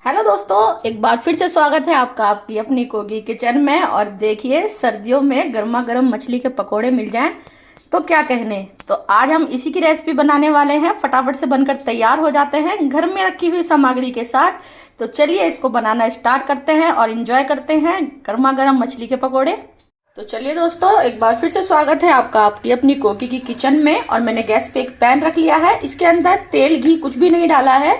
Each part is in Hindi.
हेलो दोस्तों, एक बार फिर से स्वागत है आपका आपकी अपनी कोगी किचन में। और देखिए, सर्दियों में गर्मा गर्म मछली के पकोड़े मिल जाएं तो क्या कहने। तो आज हम इसी की रेसिपी बनाने वाले हैं। फटाफट से बनकर तैयार हो जाते हैं घर में रखी हुई सामग्री के साथ। तो चलिए इसको बनाना स्टार्ट करते हैं और इंजॉय करते हैं गर्मा गर्म मछली के पकौड़े। तो चलिए दोस्तों, एक बार फिर से स्वागत है आपका आपकी अपनी कोगी की किचन में। और मैंने गैस पे एक पैन रख लिया है। इसके अंदर तेल घी कुछ भी नहीं डाला है।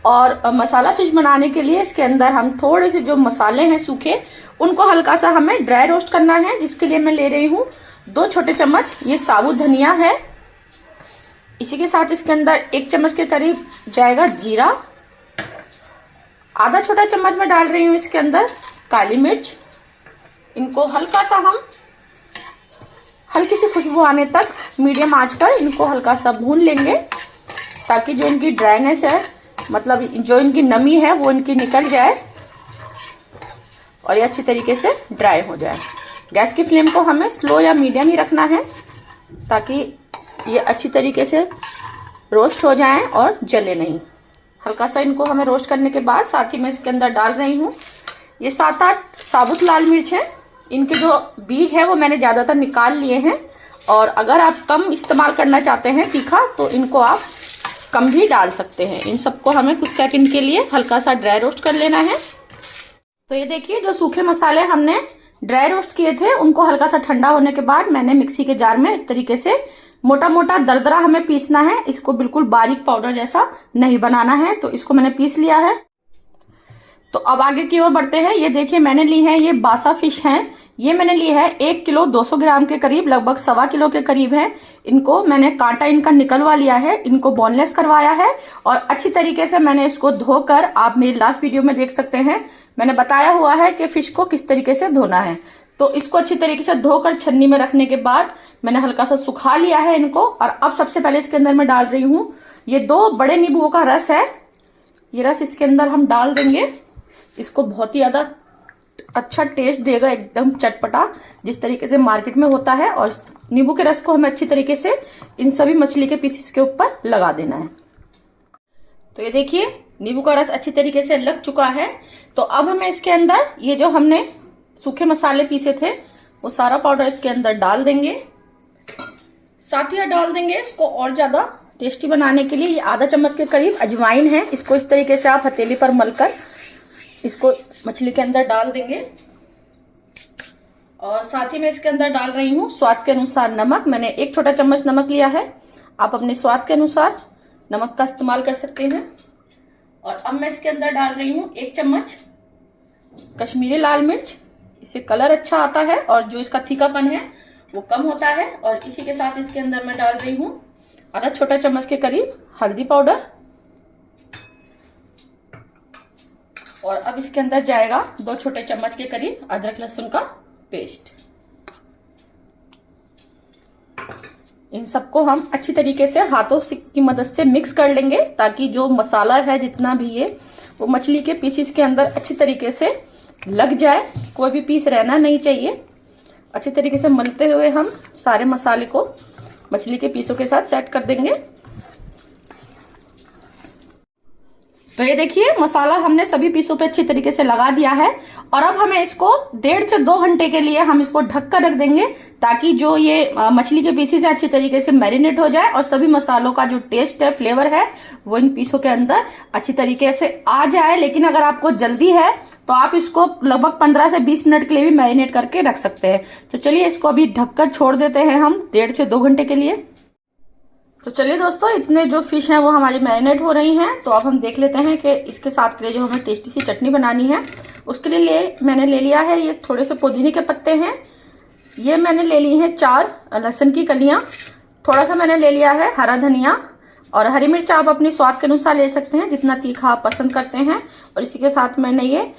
और मसाला फिश बनाने के लिए इसके अंदर हम थोड़े से जो मसाले हैं सूखे, उनको हल्का सा हमें ड्राई रोस्ट करना है। जिसके लिए मैं ले रही हूँ 2 छोटे चम्मच ये साबुत धनिया है। इसी के साथ इसके अंदर 1 चम्मच के करीब जाएगा जीरा। आधा छोटा चम्मच में डाल रही हूँ इसके अंदर काली मिर्च। इनको हल्का सा हम हल्की सी खुशबू आने तक मीडियम आंच पर इनको हल्का सा भून लेंगे, ताकि जो इनकी ड्राइनेस है, मतलब जो इनकी नमी है, वो इनकी निकल जाए और ये अच्छी तरीके से ड्राई हो जाए। गैस की फ्लेम को हमें स्लो या मीडियम ही रखना है, ताकि ये अच्छी तरीके से रोस्ट हो जाएं और जले नहीं। हल्का सा इनको हमें रोस्ट करने के बाद साथ ही मैं इसके अंदर डाल रही हूँ ये 7-8 साबुत लाल मिर्च हैं। इनके जो बीज है वो मैंने ज़्यादातर निकाल लिए हैं। और अगर आप कम इस्तेमाल करना चाहते हैं तीखा, तो इनको आप कम भी डाल सकते हैं। इन सबको हमें कुछ सेकंड के लिए हल्का सा ड्राई रोस्ट कर लेना है। तो ये देखिए, जो सूखे मसाले हमने ड्राई रोस्ट किए थे, उनको हल्का सा ठंडा होने के बाद मैंने मिक्सी के जार में इस तरीके से मोटा मोटा दरदरा हमें पीसना है। इसको बिल्कुल बारीक पाउडर जैसा नहीं बनाना है। तो इसको मैंने पीस लिया है। तो अब आगे की ओर बढ़ते हैं। ये देखिए, मैंने ली है ये बासा फिश है। ये मैंने ली है 1 किलो 200 ग्राम के करीब, लगभग 1.25 किलो के करीब है। इनको मैंने कांटा इनका निकलवा लिया है, इनको बोनलेस करवाया है। और अच्छी तरीके से मैंने इसको धोकर, आप मेरी लास्ट वीडियो में देख सकते हैं, मैंने बताया हुआ है कि फिश को किस तरीके से धोना है। तो इसको अच्छी तरीके से धोकर छन्नी में रखने के बाद मैंने हल्का सा सुखा लिया है इनको। और अब सबसे पहले इसके अंदर मैं डाल रही हूँ ये 2 बड़े नींबुओं का रस है। ये रस इसके अंदर हम डाल देंगे। इसको बहुत ही ज़्यादा अच्छा टेस्ट देगा, एकदम चटपटा, जिस तरीके से मार्केट में होता है। और नींबू के रस को हमें अच्छी तरीके से इन सभी मछली के पीसेस के ऊपर लगा देना है। तो ये देखिए, नींबू का रस अच्छी तरीके से लग चुका है। तो अब हमें इसके अंदर ये जो हमने सूखे मसाले पीसे थे, वो सारा पाउडर इसके अंदर डाल देंगे। साथ ही डाल देंगे इसको और ज़्यादा टेस्टी बनाने के लिए ये आधा चम्मच के करीब अजवाइन है। इसको इस तरीके से आप हथेली पर मलकर इसको मछली के अंदर डाल देंगे। और साथ ही मैं इसके अंदर डाल रही हूँ स्वाद के अनुसार नमक। मैंने 1 छोटा चम्मच नमक लिया है। आप अपने स्वाद के अनुसार नमक का इस्तेमाल कर सकते हैं। और अब मैं इसके अंदर डाल रही हूँ 1 चम्मच कश्मीरी लाल मिर्च। इससे कलर अच्छा आता है और जो इसका तीखापन है वो कम होता है। और इसी के साथ इसके अंदर मैं डाल रही हूँ आधा छोटा चम्मच के करीब हल्दी पाउडर। और अब इसके अंदर जाएगा 2 छोटे चम्मच के करीब अदरक लहसुन का पेस्ट। इन सबको हम अच्छी तरीके से हाथों की मदद से मिक्स कर लेंगे, ताकि जो मसाला है जितना भी ये, वो मछली के पीसेस के अंदर अच्छी तरीके से लग जाए। कोई भी पीस रहना नहीं चाहिए। अच्छी तरीके से मलते हुए हम सारे मसाले को मछली के पीसों के साथ सेट कर देंगे। तो ये देखिए, मसाला हमने सभी पीसों पे अच्छी तरीके से लगा दिया है। और अब हमें इसको 1.5 से 2 घंटे के लिए हम इसको ढक कर रख देंगे, ताकि जो ये मछली के पीसेस है अच्छी तरीके से मैरिनेट हो जाए और सभी मसालों का जो टेस्ट है, फ्लेवर है, वो इन पीसों के अंदर अच्छी तरीके से आ जाए। लेकिन अगर आपको जल्दी है तो आप इसको लगभग 15 से 20 मिनट के लिए भी मैरिनेट करके रख सकते हैं। तो चलिए इसको अभी ढककर छोड़ देते हैं हम 1.5 से 2 घंटे के लिए। तो चलिए दोस्तों, इतने जो फिश हैं वो हमारी मैरिनेट हो रही हैं। तो अब हम देख लेते हैं कि इसके साथ के लिए जो हमें टेस्टी सी चटनी बनानी है, उसके लिए मैंने ले लिया है ये थोड़े से पुदीने के पत्ते हैं। ये मैंने ले ली हैं 4 लहसुन की कलियां। थोड़ा सा मैंने ले लिया है हरा धनिया। और हरी मिर्च आप अपने स्वाद के अनुसार ले सकते हैं, जितना तीखा आप पसंद करते हैं। और इसी के साथ मैंने ये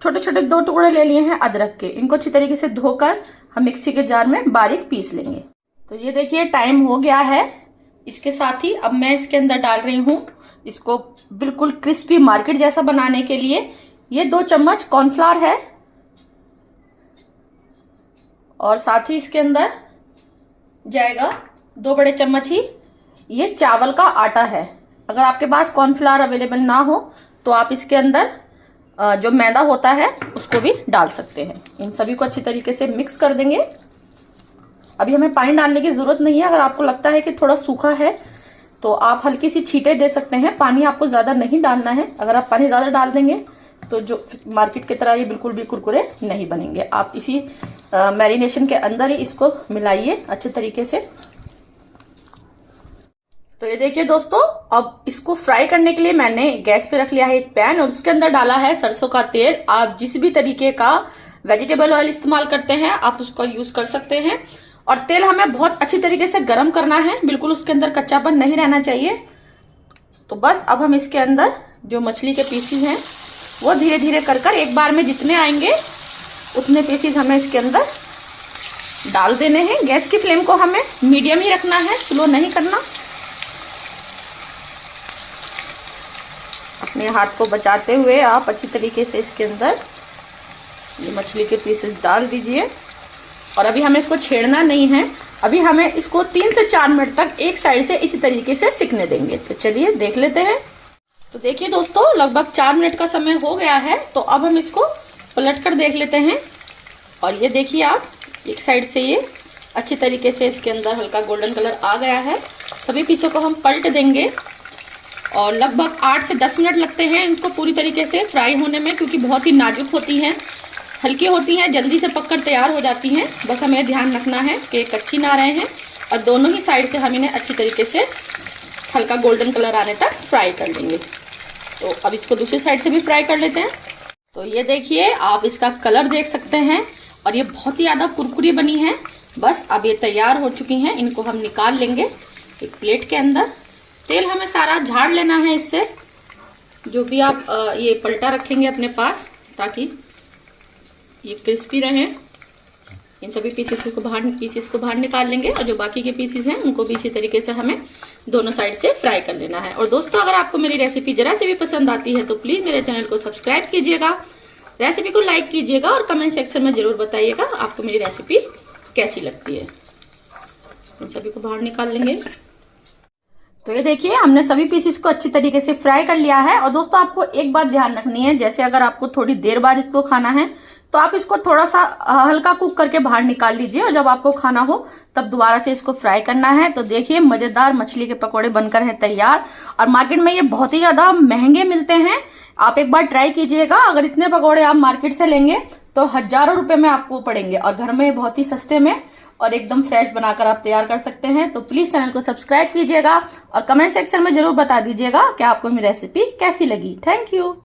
छोटे छोटे 2 टुकड़े ले लिए हैं अदरक के। इनको अच्छी तरीके से धोकर हम मिक्सी के जार में बारीक पीस लेंगे। तो ये देखिए, टाइम हो गया है। इसके साथ ही अब मैं इसके अंदर डाल रही हूँ, इसको बिल्कुल क्रिस्पी मार्केट जैसा बनाने के लिए, ये 2 चम्मच कॉर्नफ्लावर है। और साथ ही इसके अंदर जाएगा 2 बड़े चम्मच ही ये चावल का आटा है। अगर आपके पास कॉर्नफ्लावर अवेलेबल ना हो तो आप इसके अंदर जो मैदा होता है उसको भी डाल सकते हैं। इन सभी को अच्छी तरीके से मिक्स कर देंगे। अभी हमें पानी डालने की जरूरत नहीं है। अगर आपको लगता है कि थोड़ा सूखा है तो आप हल्की सी छींटे दे सकते हैं। पानी आपको ज्यादा नहीं डालना है। अगर आप पानी ज्यादा डाल देंगे तो जो मार्केट की तरह ये बिल्कुल भी कुरकुरे नहीं बनेंगे। आप इसी मैरिनेशन के अंदर ही इसको मिलाइए अच्छे तरीके से। तो ये देखिए दोस्तों, अब इसको फ्राई करने के लिए मैंने गैस पे रख लिया है एक पैन और उसके अंदर डाला है सरसों का तेल। आप जिस भी तरीके का वेजिटेबल ऑयल इस्तेमाल करते हैं आप उसका यूज कर सकते हैं। और तेल हमें बहुत अच्छी तरीके से गर्म करना है, बिल्कुल उसके अंदर कच्चापन नहीं रहना चाहिए। तो बस अब हम इसके अंदर जो मछली के पीसीज हैं वो धीरे धीरे कर एक बार में जितने आएंगे उतने पीसीज हमें इसके अंदर डाल देने हैं। गैस की फ्लेम को हमें मीडियम ही रखना है, स्लो नहीं करना। अपने हाथ को बचाते हुए आप अच्छी तरीके से इसके अंदर ये मछली के पीसेस डाल दीजिए। और अभी हमें इसको छेड़ना नहीं है। अभी हमें इसको 3 से 4 मिनट तक एक साइड से इसी तरीके से सिकने देंगे। तो चलिए देख लेते हैं। तो देखिए दोस्तों, लगभग 4 मिनट का समय हो गया है। तो अब हम इसको पलट कर देख लेते हैं। और ये देखिए आप, एक साइड से ये अच्छी तरीके से इसके अंदर हल्का गोल्डन कलर आ गया है। सभी पीसों को हम पलट देंगे और लगभग 8 से 10 मिनट लगते हैं इनको पूरी तरीके से फ्राई होने में, क्योंकि बहुत ही नाजुक होती हैं, हल्की होती हैं, जल्दी से पककर तैयार हो जाती हैं। बस हमें ध्यान रखना है कि कच्ची ना रहे हैं। और दोनों ही साइड से हम इन्हें अच्छी तरीके से हल्का गोल्डन कलर आने तक फ्राई कर लेंगे। तो अब इसको दूसरी साइड से भी फ्राई कर लेते हैं। तो ये देखिए, आप इसका कलर देख सकते हैं और ये बहुत ही ज़्यादा कुरकुरी बनी है। बस अब ये तैयार हो चुकी हैं। इनको हम निकाल लेंगे एक प्लेट के अंदर। तेल हमें सारा झाड़ लेना है इससे, जो भी आप ये पलटा रखेंगे अपने पास, ताकि ये क्रिस्पी रहें। इन सभी पीसेस को बाहर निकाल लेंगे और जो बाकी के पीसेस हैं उनको भी इसी तरीके से हमें दोनों साइड से फ्राई कर लेना है। और दोस्तों, अगर आपको मेरी रेसिपी जरा से भी पसंद आती है तो प्लीज़ मेरे चैनल को सब्सक्राइब कीजिएगा, रेसिपी को लाइक कीजिएगा और कमेंट सेक्शन में ज़रूर बताइएगा आपको मेरी रेसिपी कैसी लगती है। इन सभी को बाहर निकाल लेंगे। तो ये देखिए, हमने सभी पीसेस को अच्छी तरीके से फ्राई कर लिया है। और दोस्तों, आपको एक बात ध्यान रखनी है, जैसे अगर आपको थोड़ी देर बाद इसको खाना है तो आप इसको थोड़ा सा हल्का कुक करके बाहर निकाल लीजिए और जब आपको खाना हो तब दोबारा से इसको फ्राई करना है। तो देखिए, मज़ेदार मछली के पकौड़े बनकर हैं तैयार। और मार्केट में ये बहुत ही ज़्यादा महंगे मिलते हैं। आप एक बार ट्राई कीजिएगा। अगर इतने पकौड़े आप मार्केट से लेंगे तो हज़ारों रुपये में आपको पड़ेंगे, और घर में बहुत ही सस्ते में और एकदम फ्रेश बनाकर आप तैयार कर सकते हैं। तो प्लीज़ चैनल को सब्सक्राइब कीजिएगा और कमेंट सेक्शन में ज़रूर बता दीजिएगा कि आपको मेरी रेसिपी कैसी लगी। Thank you.